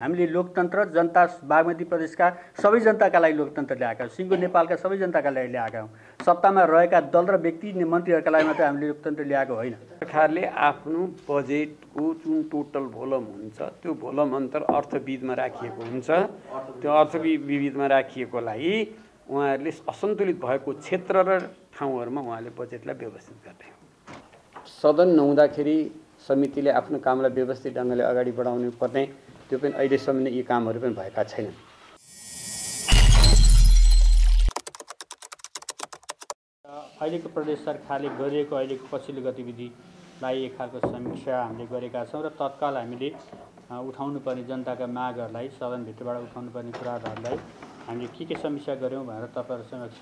हामीले लोकतन्त्र जनता बागमती प्रदेशका सबै जनताका लागि लोकतन्त्र ल्याएका हौँ, सिङ्गो नेपालका सबै जनताका लागि ल्याएका हौँ। सत्तामा रहेका दल र व्यक्ति मन्त्रीहरूका लागि मात्रै हामीले लोकतन्त्र ल्याएको होइन। सरकारले आफ्नो बजेटको जुन टोटल भोलम हुन्छ त्यो भोलम अन्तर अर्थविधमा राखिएको हुन्छ। त्यो अर्थविधमा राखिएकोलाई उहाँहरूले असन्तुलित भएको क्षेत्र र ठाउँहरूमा उहाँले बजेटलाई व्यवस्थित गर्ने। सदन नहुँदाखेरि समितिले आफ्नो कामलाई व्यवस्थित ढङ्गले अगाडि बढाउनु पर्ने, त्यो पनि अहिलेसम्म यी कामहरू पनि भएका छैनन्। अहिलेको प्रदेश सरकारले गरिएको अहिलेको पछिल्लो गतिविधिलाई एक खालको समीक्षा हामीले गरेका छौँ र तत्काल हामीले उठाउनुपर्ने जनताका मागहरूलाई, सदनभित्रबाट उठाउनुपर्ने कुराहरूलाई हामीले के समीक्षा गऱ्यौँ भनेर तपाईँहरू समक्ष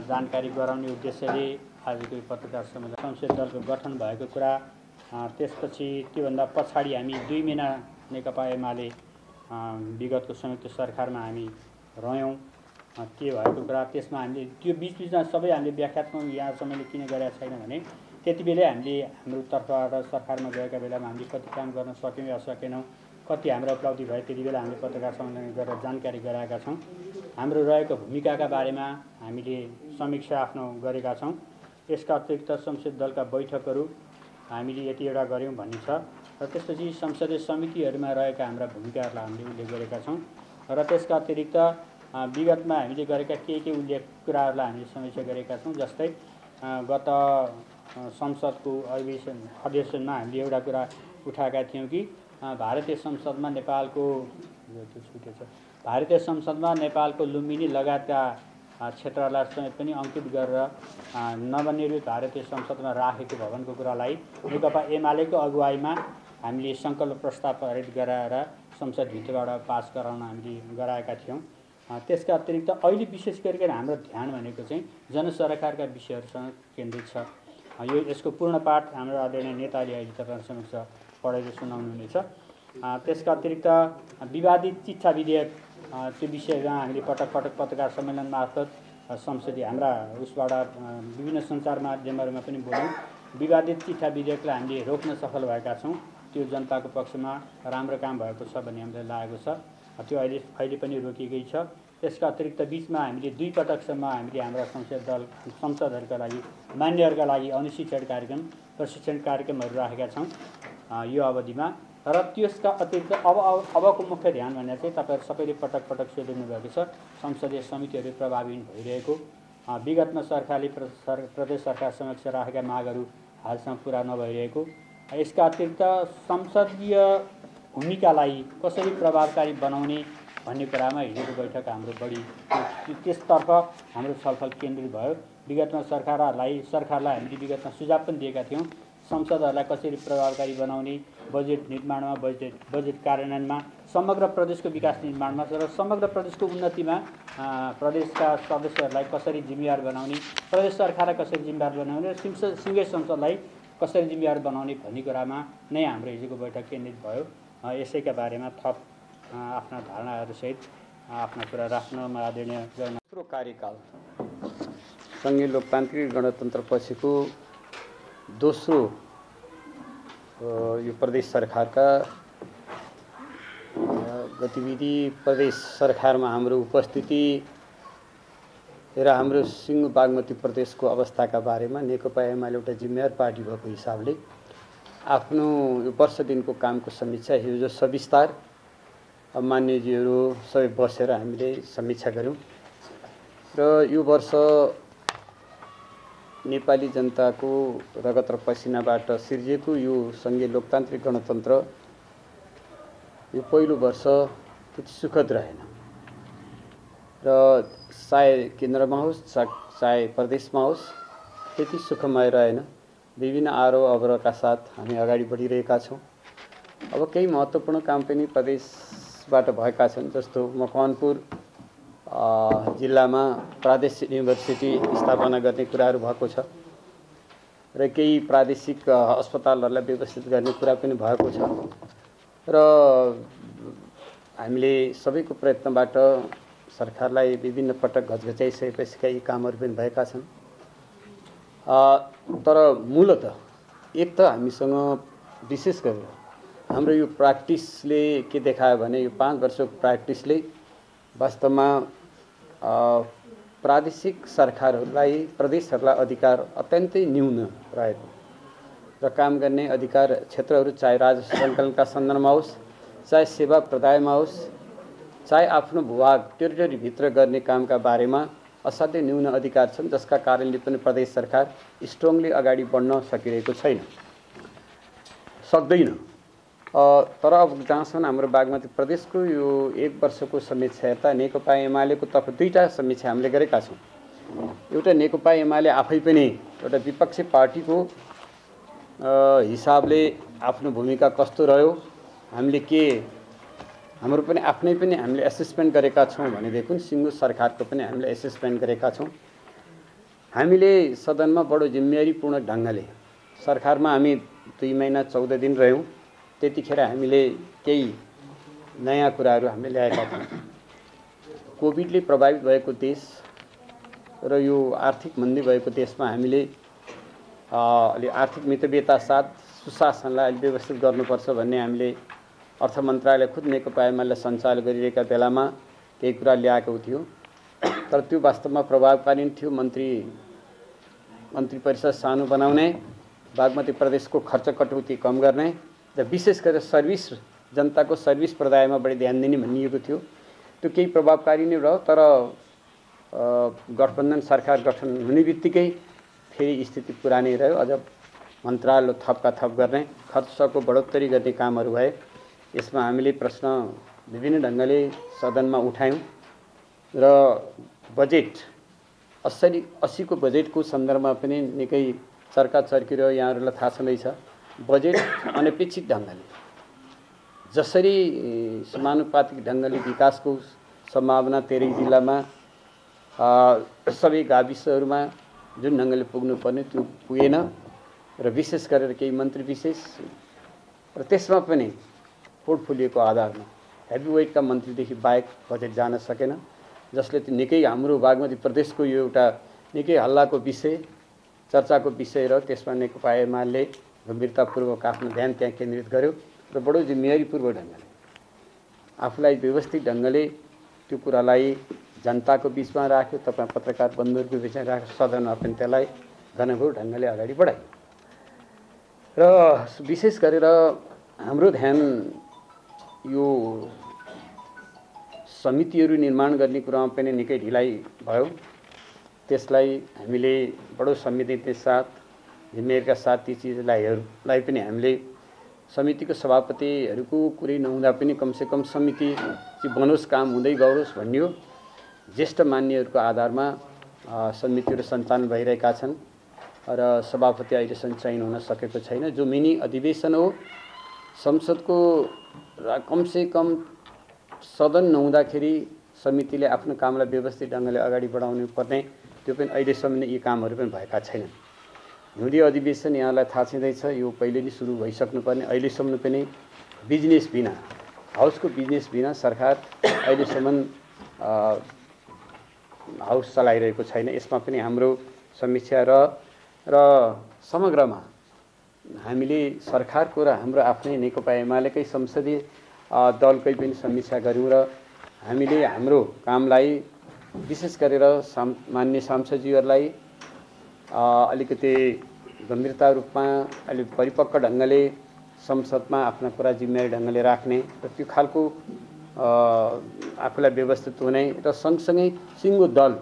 जानकारी गराउने उद्देश्यले आजको पत्रकार सम्मेलन संसदीय दलको गठन भएको कुरा, त्यसपछि त्योभन्दा पछाडि हामी 2 महिना नेकपा एमाले विगतको संयुक्त सरकारमा हामी रह्यौँ के भएको कुरा, त्यसमा हामीले त्यो बिचबिचमा सबै हामीले व्याख्यात्मक यहाँसम्मले किन गरेका छैन भने त्यति बेलै हामीले हाम्रो तर्फबाट सरकारमा गएका बेलामा हामीले कति काम गर्न सक्यौँ या सकेनौँ, कति हाम्रो उपलब्धि भयो, त्यति बेला हामीले पत्रकार सम्मेलन गरेर जानकारी गराएका छौँ। हाम्रो रहेको भूमिकाका बारेमा हामीले समीक्षा आफ्नो गरेका छौँ। यसका अतिरिक्त संसदीय दलका बैठकहरू हामीले यतिवटा गऱ्यौँ भन्ने छ र त्यसपछि संसदीय समितिहरूमा रहेका हाम्रा भूमिकाहरूलाई हामीले उल्लेख गरेका छौँ र त्यसका अतिरिक्त विगतमा हामीले गरेका के उल्लेख कुराहरूलाई हामीले समीक्षा गरेका छौँ। जस्तै गत संसदको अधिवेशनमा हामीले एउटा कुरा उठाएका थियौँ कि भारतीय संसदमा नेपालको लुम्बिनी लगायतका क्षेत्रलाई समेत पनि अङ्कित गरेर नवनिर्मित भारतीय संसदमा राखेको भवनको कुरालाई नेकपा एमालेको अगुवाईमा हामीले सङ्कल्प प्रस्ताव पारित गराएर संसदभित्रबाट पास गराउन हामीले गराएका थियौँ। त्यसका अतिरिक्त अहिले विशेष गरिकन हाम्रो ध्यान भनेको चाहिँ जनसरकारका विषयहरूसँग केन्द्रित छ। यसको पूर्ण पाठ हाम्रो आदरणीय नेताले अहिले तपाईँहरू समक्ष पढेर सुनाउनु हुनेछ। त्यसका अतिरिक्त विवादित चिट्ठा विधेयक, त्यो विषयमा हामीले पटक पटक पत्रकार सम्मेलन मार्फत संसदीय हाम्रा उसबाट विभिन्न सञ्चार माध्यमहरूमा पनि बोल्यौँ। विवादित चिट्ठा विधेयकलाई हामीले रोक्न सफल भएका छौँ। त्यो जनताको पक्षमा राम्रो काम भएको छ भन्ने हामीलाई लागेको छ। त्यो अहिले पनि रोकिएकै छ। त्यसका अतिरिक्त बिचमा हामीले 2 पटकसम्म हामीले हाम्रा संसदहरूका लागि मान्यहरूका लागि अनुशिक्षण कार्यक्रम, प्रशिक्षण कार्यक्रमहरू राखेका छौँ यो अवधिमा। र त्यसका अतिरिक्त अबको मुख्य ध्यान भनेर चाहिँ तपाईँहरू सबैले पटक पटक सोधिनु भएको छ संसदीय समितिहरू प्रभावित भइरहेको, विगतमा सरकारले प्रदेश सरकार समक्ष राखेका मागहरू हालसम्म पुरा नभइरहेको, यसका अतिरिक्त संसदीय भूमिकालाई कसरी प्रभावकारी बनाउने भन्ने कुरामा हिजोको बैठक हाम्रो बढी त्यसतर्फ हाम्रो छलफल केन्द्रित भयो। विगतमा सरकारलाई हामीले विगतमा सुझाव पनि दिएका थियौँ, संसदहरूलाई कसरी प्रभावकारी बनाउने, बजेट निर्माणमा, बजेट कार्यान्वयनमा, समग्र प्रदेशको विकास निर्माणमा र समग्र प्रदेशको उन्नतिमा प्रदेशका सदस्यहरूलाई कसरी जिम्मेवार बनाउने, प्रदेश सरकारलाई कसरी जिम्मेवार बनाउने र सिङ्गै संसदलाई कसरी जिम्मेवार बनाउने भन्ने कुरामा नै हाम्रो हिजोको बैठक केन्द्रित भयो। यसैका बारेमा थप आफ्ना धारणाहरूसहित आफ्ना कुरा राख्न आदरणीय दोस्रो कार्यकाल सङ्घीय लोकतान्त्रिक गणतन्त्र पछिको दोस्रो यो प्रदेश सरकारका गतिविधि, प्रदेश सरकारमा हाम्रो उपस्थिति र हाम्रो सिङ्गो बागमती प्रदेशको अवस्थाका बारेमा नेकपा एमाले एउटा जिम्मेवार पार्टी भएको हिसाबले आफ्नो यो वर्ष दिनको कामको समीक्षा हिजो सविस्तार मान्यजीहरू सबै बसेर हामीले समीक्षा गऱ्यौँ र यो वर्ष नेपाली जनताको रगत र पसिनाबाट सिर्जिएको यो सङ्घीय लोकतान्त्रिक गणतन्त्र यो पहिलो वर्ष त्यति सुखद रहेन र चाहे केन्द्रमा होस् चाहे प्रदेशमा होस् त्यति सुखमय रहेन। विभिन्न आरोह अवरोहका साथ हामी अगाडि बढिरहेका छौँ। अब केही महत्त्वपूर्ण काम पनि प्रदेशबाट भएका छन्, जस्तो मकवानपुर जिल्लामा प्रादेशिक युनिभर्सिटी स्थापना गर्ने कुराहरू भएको छ र केही प्रादेशिक अस्पतालहरूलाई व्यवस्थित गर्ने कुरा पनि भएको छ र हामीले सबैको प्रयत्नबाट सरकारलाई विभिन्न पटक घचघचाइसकेपछि केही कामहरू पनि भएका छन्। तर मूलतः एक त हामीसँग विशेष गरेर हाम्रो यो प्र्याक्टिसले के देखायो भने यो 5 वर्षको प्र्याक्टिसले वास्तवमा प्रादेशिक सरकारहरूलाई प्रदेशहरूलाई अधिकार अत्यन्तै न्यून रहेको र काम गर्ने अधिकार क्षेत्रहरू चाहे राजस्व सङ्कलनका सन्दर्भमा होस्, चाहे सेवा प्रदायमा होस्, चाहे आफ्नो भूभाग टेरिटरीभित्र गर्ने कामका बारेमा असाध्यै न्यून अधिकार छन्, जसका कारणले पनि प्रदेश सरकार स्ट्रङली अगाडि बढ्न सकिरहेको छैन, सक्दैन। तर अब जहाँसम्म हाम्रो बागमती प्रदेशको यो 1 वर्षको समीक्षा हेर्दा नेकपा एमालेको तर्फ 2टा समीक्षा हामीले गरेका छौँ। एउटा नेकपा एमाले आफै पनि एउटा विपक्षी पार्टीको हिसाबले आफ्नो भूमिका कस्तो रह्यो, हामीले के हाम्रो पनि आफ्नै पनि हामीले एसेसमेन्ट गरेका छौँ भनेदेखि सिङ्गो सरकारको पनि हामीले एसेसमेन्ट गरेका छौँ। हामीले सदनमा बडो जिम्मेवारीपूर्ण ढङ्गले सरकारमा हामी 2 महिना 14 दिन रह्यौँ। त्यतिखेर हामीले केही नयाँ कुराहरू हामीले ल्याएका थियौँ। कोभिडले प्रभावित भएको देश र यो आर्थिक मन्दी भएको देशमा हामीले अलि आर्थिक मितव्ययता साथ सुशासनलाई अलि व्यवस्थित गर्नुपर्छ भन्ने हामीले अर्थ मन्त्रालय खुद नेकपा एमालेले सञ्चालन गरिरहेका बेलामा केही कुरा ल्याएको थियो। तर त्यो वास्तवमा प्रभावकारी थियो। मन्त्री परिषद सानो बनाउने, बागमती प्रदेशको खर्च कटौती कम गर्ने र विशेष गरेर सर्भिस, जनताको सर्भिस प्रदायमा बढी ध्यान दिने भनिएको थियो। त्यो केही प्रभावकारी नै रह्यो। तर गठबन्धन सरकार गठन हुने बित्तिकै फेरि स्थिति पुरानै रह्यो। अझ मन्त्रालय थपका थप गर्ने, खर्चको बढोत्तरी गर्ने कामहरू भए। यसमा हामीले प्रश्न विभिन्न ढङ्गले सदनमा उठायौँ र बजेट 80 को बजेटको सन्दर्भमा पनि निकै चर्का चर्किरह्यो। यहाँहरूलाई थाहा छँदैछ, बजेट अनपेक्षित ढङ्गले जसरी समानुपातिक ढङ्गले विकासको सम्भावना तेह्रै जिल्लामा सबै गाविसहरूमा जुन ढङ्गले पुग्नुपर्ने त्यो पुगेन र विशेष गरेर केही मन्त्री विशेष र त्यसमा पनि पोर्टफोलियोको आधारमा हेभीवेटका मन्त्रीदेखि बाहेक बजेट जान सकेन, जसले त्यो निकै हाम्रो बागमती प्रदेशको यो एउटा निकै हल्लाको विषय, चर्चाको विषय र त्यसमा नेकपा एमाले गम्भीरतापूर्वक आफ्नो ध्यान त्यहाँ केन्द्रित गर्यो र बडो जिम्मेवारीपूर्वक ढङ्गले आफूलाई व्यवस्थित ढङ्गले त्यो कुरालाई जनताको बिचमा राख्यो। तपाईँ पत्रकार बन्धुहरूको बिचमा राखेर सदनमा पनि त्यसलाई घनघोर ढङ्गले अगाडि बढायो र विशेष गरेर हाम्रो ध्यान यो समितिहरू निर्माण गर्ने कुरामा पनि निकै ढिलाइ भयो। त्यसलाई हामीले बडो संवेदनशीलताका साथ, जिम्मेवारीका साथ ती चिजलाई पनि हामीले समितिको सभापतिहरूको कुरै नहुँदा पनि कमसेकम समिति चाहिँ बनोस्, काम हुँदै गरोस् भन्ने हो। ज्येष्ठ मान्यहरूको आधारमा समितिहरू सञ्चालन भइरहेका छन् र सभापति अहिलेसम्म चयन हुन सकेको छैन। जो मिनी अधिवेशन हो संसदको, कमसेकम सदन नहुँदाखेरि समितिले आफ्नो कामलाई व्यवस्थित ढङ्गले अगाडि बढाउनु पर्ने, त्यो पनि अहिलेसम्म यी कामहरू पनि भएका छैनन्। हिउँदे अधिवेशन यहाँलाई थाहा छँदैछ, यो पहिले नै सुरु भइसक्नुपर्ने। अहिलेसम्म पनि बिजनेस बिना, हाउसको बिजनेस बिना सरकार अहिलेसम्म हाउस चलाइरहेको छैन। यसमा पनि हाम्रो समीक्षा र समग्रमा हामीले सरकारको र हाम्रो आफ्नै नेकपा एमालेकै संसदीय दलकै पनि समीक्षा गऱ्यौँ र हामीले हाम्रो कामलाई विशेष गरेर मान्य सांसदज्यूहरूलाई अलिकति गम्भीरता रूपमा अलि परिपक्व ढङ्गले संसदमा आफ्ना कुरा जिम्मेवारी ढङ्गले राख्ने र त्यो खालको आफूलाई व्यवस्थित हुने र सँगसँगै सिङ्गो दल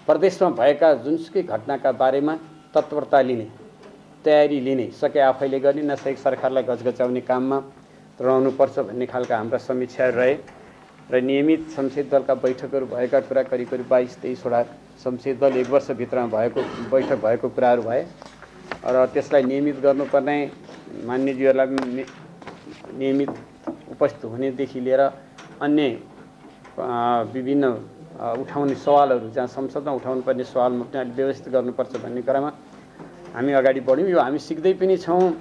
प्रदेशमा भएका जुनसुकै घटनाका बारेमा तत्परता लिने, तयारी लिने, सके आफैले गर्ने नसके सरकारलाई गजगचाउने काममा रहनुपर्छ भन्ने खालका हाम्रा समीक्षाहरू रहे र नियमित संसदीय दलका बैठकहरू भएका कुरा करिब 22-23 वटा संसदीय दल 1 वर्षभित्रमा भएको बैठक भएको कुराहरू भए र त्यसलाई नियमित गर्नुपर्ने, मान्यज्यूहरूलाई नियमित उपस्थित हुनेदेखि लिएर अन्य विभिन्न उठाउने सवालहरू जहाँ संसदमा उठाउनु पर्ने सवालमा पनि अलिक व्यवस्थित गर्नुपर्छ भन्ने कुरामा हामी अगाडि बढ्यौँ। यो हामी सिक्दै पनि छौँ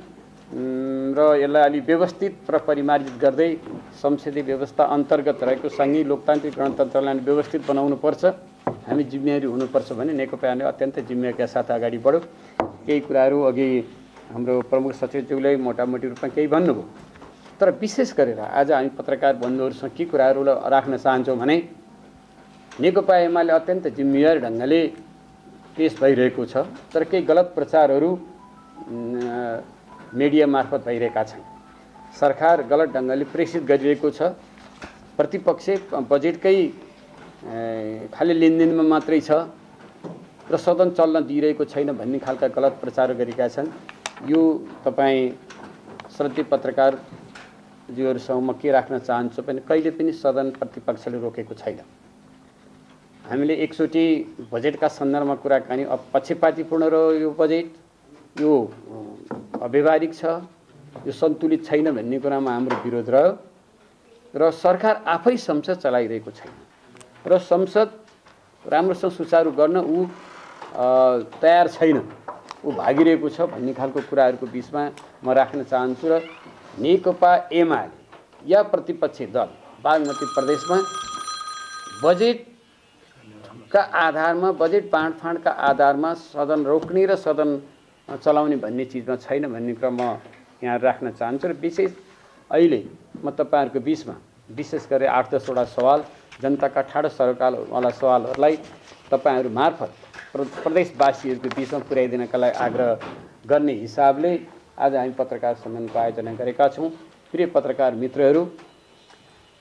र यसलाई अलि व्यवस्थित र परिमार्जित गर्दै संसदीय व्यवस्था अन्तर्गत रहेको सङ्घीय लोकतान्त्रिक गणतन्त्रलाई व्यवस्थित बनाउनुपर्छ, हामी जिम्मेवारी हुनुपर्छ भने नेकपाले अत्यन्त जिम्मेवारीका साथ अगाडि बढ्यो। केही कुराहरू अघि हाम्रो प्रमुख सचिवज्यूले मोटामोटी रूपमा केही भन्नुभयो। तर विशेष गरेर आज हामी पत्रकार बन्धुहरूसँग के कुराहरू राख्न चाहन्छौँ भने नेकपा एमाले अत्यन्त जिम्मेवार ढङ्गले पेश भइरहेको छ, तर केही गलत प्रचारहरू मिडिया मार्फत भइरहेका छन्। सरकार गलत ढङ्गले प्रेषित गरिरहेको छ। प्रतिपक्ष बजेटकै खालि लेनदेनमा मात्रै छ र सदन चल्न दिइरहेको छैन भन्ने खालका गलत प्रचार गरेका छन्। यो तपाईँ श्रद्धेय पत्रकारज्यूहरूसँग म के राख्न चाहन्छु भने कहिले पनि सदन प्रतिपक्षले रोकेको छैन। हामीले एकचोटि बजेटका सन्दर्भमा कुराकानी पक्षपातीपूर्ण रह्यो, यो बजेट यो अव्यवहारिक छ, यो सन्तुलित छैन भन्ने कुरामा हाम्रो विरोध रह्यो र सरकार आफै संसद चलाइरहेको छैन र संसद राम्रोसँग सुचारू गर्न ऊ तयार छैन, ऊ भागिरहेको छ भन्ने खालको कुराहरूको बिचमा म राख्न चाहन्छु। र नेकपा एमाले या प्रतिपक्षी दल बागमती प्रदेशमा बजेटका आधारमा, बजेट बाँडफाँडका आधारमा सदन रोक्ने र सदन चलाउने भन्ने चिजमा छैन भन्ने कुरा म यहाँ राख्न चाहन्छु। र विशेष अहिले म तपाईँहरूको बिचमा विशेष गरी 8-10वटा सवाल, जनताका ठाडो सरकारवाला सवालहरूलाई तपाईँहरू मार्फत प्रदेशवासीहरूको बिचमा पुर्याइदिनका लागि आग्रह गर्ने हिसाबले आज हामी पत्रकार सम्मेलनको आयोजना गरेका छौँ। प्रिय पत्रकार मित्रहरू,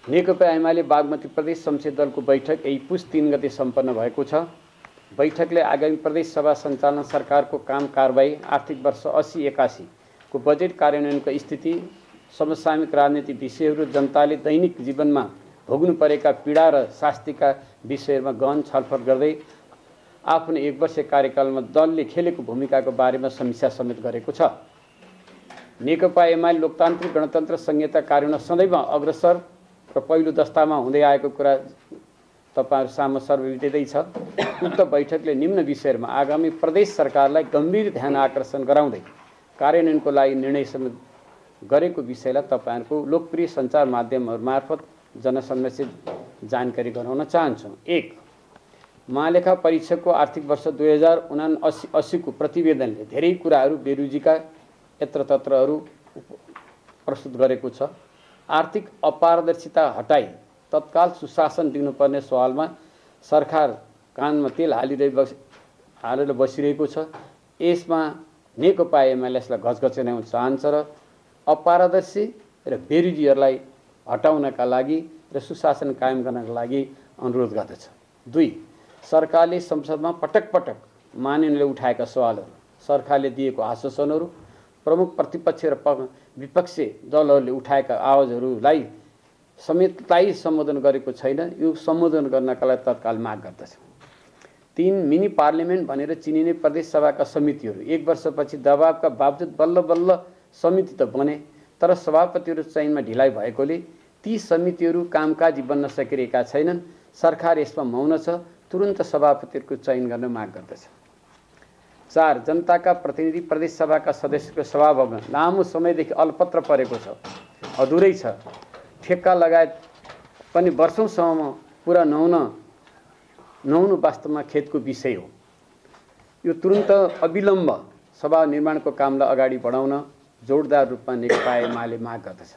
नेकपा एमाले बागमती प्रदेश संसदीय दलको बैठक यही पुस 3 गते सम्पन्न भएको छ। बैठकले आगामी प्रदेश सभा सञ्चालन, सरकारको काम कारबाही, आर्थिक वर्ष 80-81 को बजेट कार्यान्वयनको स्थिति, समसामयिक राजनीतिक विषयहरू, जनताले दैनिक जीवनमा भोग्नु परेका पीडा र शास्तिका विषयहरूमा गहन छलफल गर्दै आफ्नो 1 वर्षीय कार्यकालमा दलले खेलेको भूमिकाको बारेमा समीक्षा समेत गरेको छ। नेकपा एमाले लोकतान्त्रिक गणतन्त्र संहिता कार्यान्वयन सदैव अग्रसर र पहिलो दस्तामा हुँदै आएको कुरा तपाईहरु सामु सर्वविदितै छ। उक्त बैठकले निम्न विषयहरूमा आगामी प्रदेश सरकारलाई गम्भीर ध्यान आकर्षण गराउँदै कार्यान्वयनको लागि निर्णय समेत गरेको विषयलाई तपाईहरुको लोकप्रिय सञ्चार माध्यमहरु मार्फत जनसम्मेलन जानकारी गराउन चाहन्छौं। 1. महालेखा परीक्षकको आर्थिक वर्ष 2079-80 को प्रतिवेदनले धेरै कुराहरू बेरुजीका यत्रतत्रहरू प्रस्तुत गरेको छ। आर्थिक अपारदर्शिता हटाई तत्काल सुशासन दिनुपर्ने सवालमा सरकार कानमा तेल हालेर बसिरहेको छ। यसमा नेकपा एमाले यसलाई घचघच्याउन चाहन्छ र अपारदर्शी र बेरुजीहरूलाई हटाउनका लागि र सुशासन कायम गर्नका लागि अनुरोध गर्दछ। 2. सरकारले संसदमा पटक पटक माननीयले उठाएका सवालहरू, सरकारले दिएको आश्वासनहरू, प्रमुख प्रतिपक्ष र विपक्षी दलहरूले उठाएका आवाजहरूलाई समेतलाई सम्बोधन गरेको छैन। यो सम्बोधन गर्नका लागि तत्काल माग गर्दछ। 3. मिनी पार्लियामेन्ट भनेर चिनिने प्रदेश सभाका समितिहरू 1 वर्षपछि दबावका बावजुद बल्ल बल्ल समिति त बने, तर सभापतिहरू चयनमा ढिलाइ भएकोले ती समितिहरू कामकाजी बन्न सकिरहेका छैनन्। सरकार यसमा मौन छ, तुरुन्त सभापतिहरूको चयन गर्न माग गर्दछ। 4. जनताका प्रतिनिधि प्रदेश सभाका सदस्यको सभाभवन लामो समयदेखि अलपत्र परेको छ, अधुरै छ। ठेक्का लगायत पनि वर्षौंसम्म पुरा नहुनु वास्तवमा खेदको विषय हो। यो तुरुन्त अविलम्ब सभा निर्माणको कामलाई अगाडि बढाउन जोडदार रूपमा नेकपा एमाले माग गर्दछ।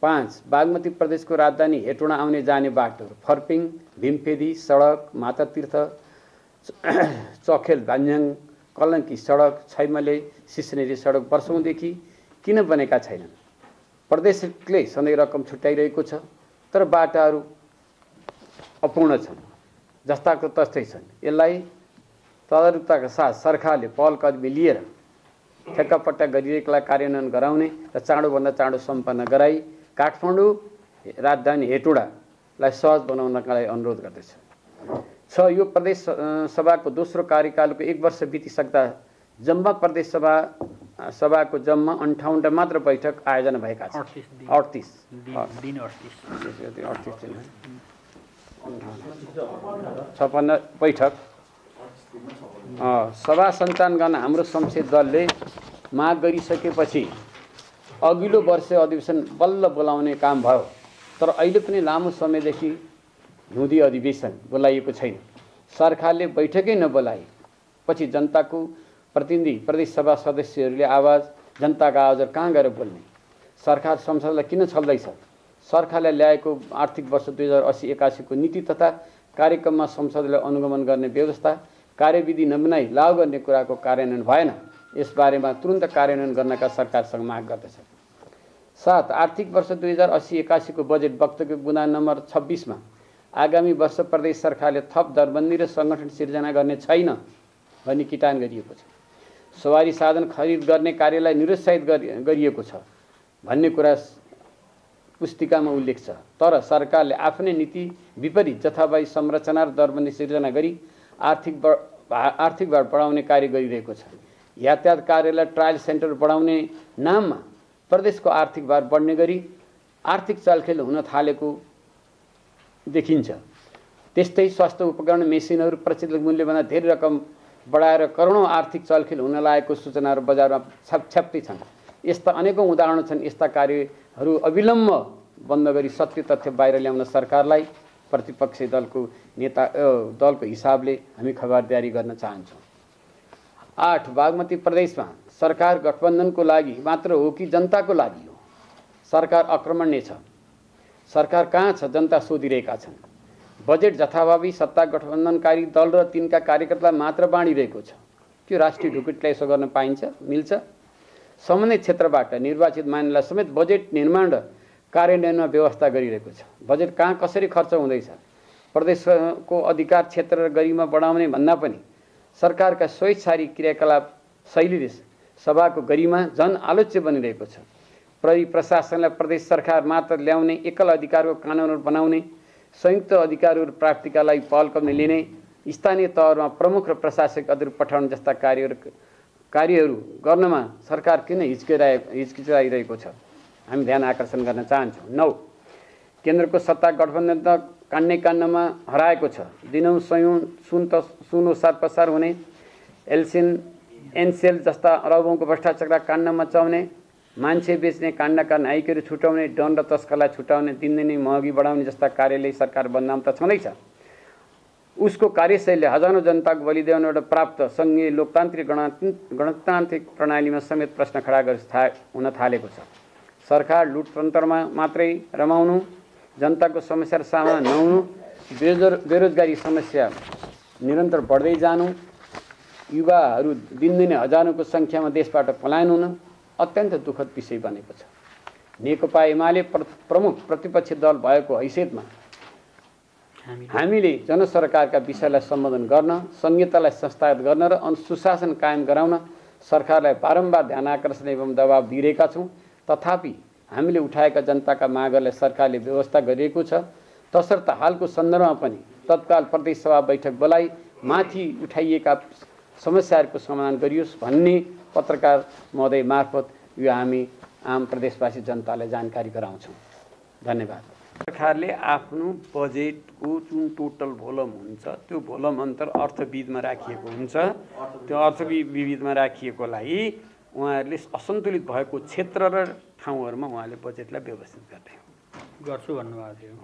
5. बागमती प्रदेशको राजधानी हेटौँडा आउने जाने बाटोहरू फर्पिङ, भीमफेदी सडक, मातातीर्थ, चखेल भान्ज्याङ, कलङ्की सडक, छैमले सिस्नेरी सडक वर्षौंदेखि किन बनेका छैनन्? प्रदेशले सधैँ रकम छुट्याइरहेको छ, तर बाटाहरू अपूर्ण छन्, जस्ताको तस्तै छन्। यसलाई तदारुकताका साथ सरकारले पहल कदमी लिएर ठेक्कापट्टा गरिएकोलाई कार्यान्वयन गराउने र चाँडोभन्दा चाँडो सम्पन्न गराई काठमाडौँ राजधानी हेटौँडालाई सहज बनाउनका लागि अनुरोध गर्दछ। 6. यो प्रदेश सभाको दोस्रो कार्यकालको 1 वर्ष बितिसक्दा जम्मा प्रदेश सभाको जम्मा 58 मात्र बैठक आयोजना भएका छन्। 38 56 बैठक सभा सञ्चालन गर्न हाम्रो संसदीय दलले माग गरिसकेपछि अघिल्लो वर्ष अधिवेशन बल्ल बोलाउने काम भयो, तर अहिले पनि लामो समयदेखि हिउँदी अधिवेशन बोलाइएको छैन। सरकारले बैठकै नबोलाए पछि जनताको प्रतिनिधि प्रदेश सभा सदस्यहरूले जनताका आवाजहरू कहाँ गएर बोल्ने? सरकार संसदलाई किन छल्दैछ? सरकारले ल्याएको आर्थिक वर्ष 2080-81 को नीति तथा कार्यक्रममा संसदले अनुगमन गर्ने व्यवस्था कार्यविधि नबनाई लागू गर्ने कुराको कार्यान्वयन भएन। यसबारेमा तुरुन्त कार्यान्वयन गर्नका सरकारसँग माग गर्दछ। 7. आर्थिक वर्ष 2080-81 को बजेट वक्तव्य बुँदा नम्बर 26 मा आगामी वर्ष प्रदेश सरकारले थप दरबन्दी र सङ्गठन सिर्जना गर्ने छैन भनी किटान गरिएको छ। सवारी साधन खरिद गर्ने कार्यलाई निरुत्साहित गरिएको छ भन्ने कुरा पुस्तिकामा उल्लेख छ। तर सरकारले आफ्नै नीति विपरीत जथाभावी संरचना र दरबन्दी सिर्जना गरी आर्थिक भार बढाउने कार्य गरिरहेको छ। यातायात कार्यलाई ट्रायल सेन्टर बढाउने नाममा प्रदेशको आर्थिक भार बढ्ने गरी आर्थिक चलखेल हुन थालेको देखिन्छ। त्यस्तै स्वास्थ्य उपकरण मेसिनहरू प्रचलित मूल्यभन्दा धेरै रकम बढाएर करोडौँ आर्थिक चलखेल हुन लागेको सूचनाहरू बजारमा छ्याप्छ्याप्तै छन्। यस्ता अनेकौँ उदाहरण छन्। यस्ता कार्यहरू अविलम्ब बन्द गरी सत्य तथ्य बाहिर ल्याउन सरकारलाई प्रतिपक्षी दलको हिसाबले हामी खबरदारी गर्न चाहन्छौँ। 8. बागमती प्रदेशमा सरकार गठबन्धनको लागि मात्र हो कि जनताको लागि हो? सरकार आक्रमण नै छ। सरकार कहाँ छ? जनता सोधिरहेका छन्। बजेट जथाभावी सत्ता गठबन्धनकारी दल र तिनका कार्यकर्ता मात्र बाँडिरहेको छ। त्यो राष्ट्रिय ढुकुटीलाई यसो गर्न पाइन्छ? मिल्छ? सम्बन्धित क्षेत्रबाट निर्वाचित मानिसलाई समेत बजेट निर्माण र कार्यान्वयनमा व्यवस्था गरिरहेको छ। बजेट कहाँ कसरी खर्च हुँदैछ? प्रदेशको अधिकार क्षेत्र र गरिमा बढाउने भन्दा पनि सरकारका स्वेच्छाचारी क्रियाकलाप शैलीले सभाको गरिमा झन आलोच्य बनिरहेको छ। प्रशासनलाई प्रदेश सरकार मात्र ल्याउने, एकल अधिकारको कानुनहरू बनाउने, संयुक्त अधिकारहरू प्राप्तिका लागि पहल कदमी लिने, स्थानीय तहमा प्रमुख र प्रशासक अधिकारी पठाउने जस्ता कार्यहरू गर्नमा सरकार किन हिचकिचाइरहेको छ? हामी ध्यान आकर्षण गर्न चाहन्छौँ। 9. केन्द्रको सत्ता गठबन्धन काण्डमा हराएको छ। दिनौँ सयौँ सुन ओसार पसार हुने, एनसेल जस्ता अरबौँको भ्रष्टाचारका काण्ड मचाउने, मान्छे बेच्ने काण्डका नायकहरू छुटाउने, डन र तस्करलाई छुटाउने, दिनदिनै महँगी बढाउने जस्ता कार्यले सरकार बदनाम त छँदैछ। उसको कार्यशैलीले हजारौँ जनताको बलिदानबाट प्राप्त सङ्घीय लोकतान्त्रिक गणतान्त्रिक प्रणालीमा समेत प्रश्न खडा हुन थालेको छ। सरकार लुटतन्त्रमा मात्रै रमाउनु, जनताको समस्या सामना नहुनु, बेरोजगारी समस्या निरन्तर बढ्दै जानु, युवाहरू दिनदिनै हजारौँको सङ्ख्यामा देशबाट पलायन हुन अत्यन्त दुःखद विषय बनेको छ। नेकपा एमाले प्रमुख प्रतिपक्षी दल भएको हैसियतमा हामीले जनसरकारका विषयलाई सम्बोधन गर्न, संहितालाई संस्थागत गर्न र सुशासन कायम गराउन सरकारलाई बारम्बार ध्यान आकर्षण एवं दबाब दिइरहेका छौँ। तथापि हामीले उठाएका जनताका मागहरूलाई सरकारले व्यवस्था गरिएको छ। तसर्थ हालको सन्दर्भमा पनि तत्काल प्रदेश सभा बैठक बोलाई माथि उठाइएका समस्याहरूको समाधान गरियोस् भन्ने पत्रकार महोदय मार्फत यो हामी आम प्रदेशवासी जनतालाई जानकारी गराउँछौँ। धन्यवाद। सरकारले आफ्नो बजेटको जुन टोटल भोलम हुन्छ त्यो भोलम अन्तर अर्थविधमा राखिएको हुन्छ। त्यो अर्थविधमा राखिएकोलाई उहाँहरूले असन्तुलित भएको क्षेत्र र ठाउँहरूमा उहाँले बजेटलाई व्यवस्थित गर्छु भन्नुभएको थियो।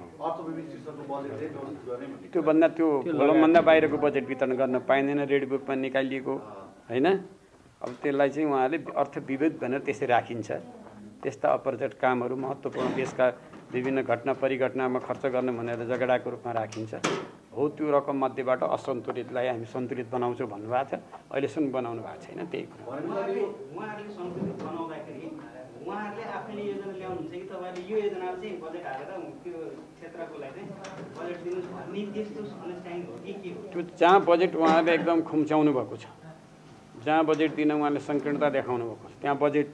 त्योभन्दा त्यो भोलमभन्दा बाहिरको बजेट वितरण गर्न पाइँदैन। रेड बुकमा निकालिएको होइन। अब त्यसलाई चाहिँ उहाँले अर्थविविध भनेर त्यसै राखिन्छ। त्यस्ता अपर्झट कामहरू महत्त्वपूर्ण देशका विभिन्न घटना परिघटनामा खर्च गर्ने भनेर जगडाको रूपमा राखिन्छ। हो त्यो रकम मध्येबाट असन्तुलितलाई हामी सन्तुलित बनाउँछौँ भन्नुभएको छ। अहिलेसम्म बनाउनु भएको छैन। त्यही कुरा उहाँहरूले सन्तुलित बनाउँदाखेरि उहाँहरूले आफैले योजना ल्याउनुहुन्छ कि तपाईँले यो योजनाले चाहिँ बजेट हालेर त्यो क्षेत्रको लागि चाहिँ बजेट दिनुहोस् भन्ने त्यस्तो अन्डरस्ट्यान्डिङ हो कि के हो? त्यो जहाँ बजेट उहाँले एकदम खुम्च्याउनु भएको छ, जहाँ बजेट दिन उहाँले सङ्कीर्णता देखाउनु भएको छ, त्यहाँ बजेट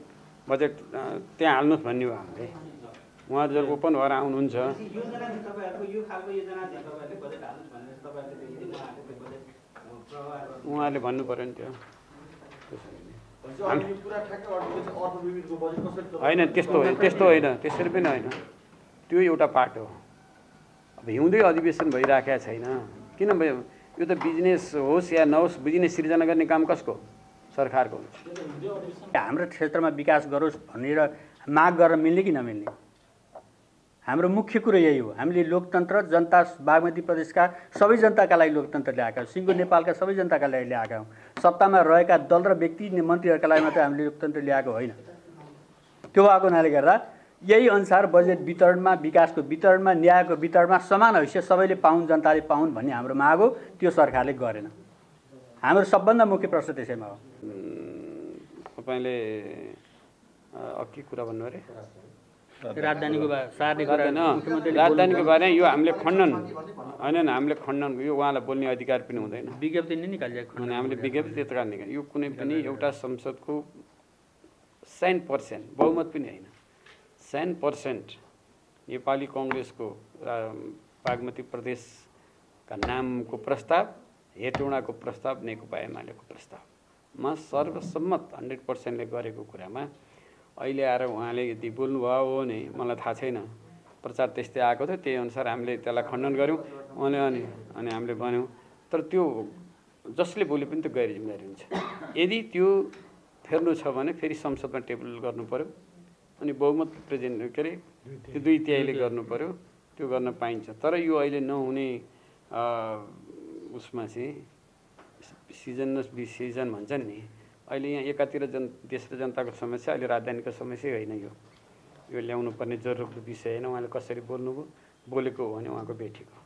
त्यहाँ हाल्नुहोस् भन्ने हो हामीले। उहाँहरू जब ओपन भएर आउनुहुन्छ उहाँहरूले भन्नु पऱ्यो नि त्यो होइन। त्यस्तो होइन, त्यसरी पनि होइन। त्यो एउटा पार्ट हो। अब हिउँदै अधिवेशन भइराखेको छैन किन भयो? यो त बिजनेस होस् या नहोस्, बिजनेस सिर्जना गर्ने काम कसको? सरकारको हुन्छ। हाम्रो क्षेत्रमा विकास गरोस् भनेर माग गर्न मिल्ने कि नमिल्ने? हाम्रो मुख्य कुरो यही हो। हामीले लोकतन्त्र, जनता, बागमती प्रदेशका सबै जनताका लागि लोकतन्त्र ल्याएका हौँ। सिङ्गो नेपालका सबै जनताका लागि ल्याएका हौँ। सत्तामा रहेका दल र व्यक्ति मन्त्रीहरूका लागि मात्रै हामीले लोकतन्त्र ल्याएको होइन। त्यो भएको हुनाले गर्दा यही अनुसार बजेट वितरणमा, विकासको वितरणमा, न्यायको वितरणमा समान हैसियत सबैले पाउन्, जनताले पाउन् भन्ने हाम्रो माग हो। त्यो सरकारले गरेन। हाम्रो सबभन्दा मुख्य प्रश्न त्यसैमा हो। तपाईँले के कुरा भन्नु अरे? राजधानीको सार्ने कुरा राजधानीको बारेमा यो हामीले खण्डन होइन, हामीले खण्डन, यो उहाँलाई बोल्ने अधिकार पनि हुँदैन। विज्ञप्ति नै निकालिएको अनि हामीले विज्ञप्ति त्यत्रो निकाल्ने, यो कुनै पनि एउटा संसदको 100% बहुमत पनि होइन, 100% नेपाली कङ्ग्रेसको बागमती प्रदेशका नामको प्रस्ताव, हेटौँडाको प्रस्ताव, नेकपा एमालेको प्रस्तावमा सर्वसम्मत 100%ले गरेको कुरामा अहिले आएर उहाँले यदि बोल्नुभयो हो भने मलाई थाहा छैन, प्रचार त्यस्तै आएको थियो, त्यही अनुसार हामीले त्यसलाई खण्डन गऱ्यौँ उहाँले अनि हामीले भन्यौँ। तर त्यो जसले बोले पनि त्यो गैर जिम्मेवारी हुन्छ। यदि त्यो फेर्नु छ भने फेरि संसदमा टेबल गर्नु पर्यो, अनि बहुमत प्रेजेन्ट के अरे त्यो 2/3 गर्नु पर्यो, त्यो गर्न पाइन्छ। तर यो अहिले नहुने उसमा चाहिँ सिजन सिजन भन्छन् नि, अहिले यहाँ एकातिर देश र जनताको समस्या, अहिले राजधानीको समस्या होइन, यो ल्याउनु पर्ने जरुरतको विषय होइन। उहाँले कसरी बोल्नुभयो, बोलेको हो भने उहाँको बेठिक हो।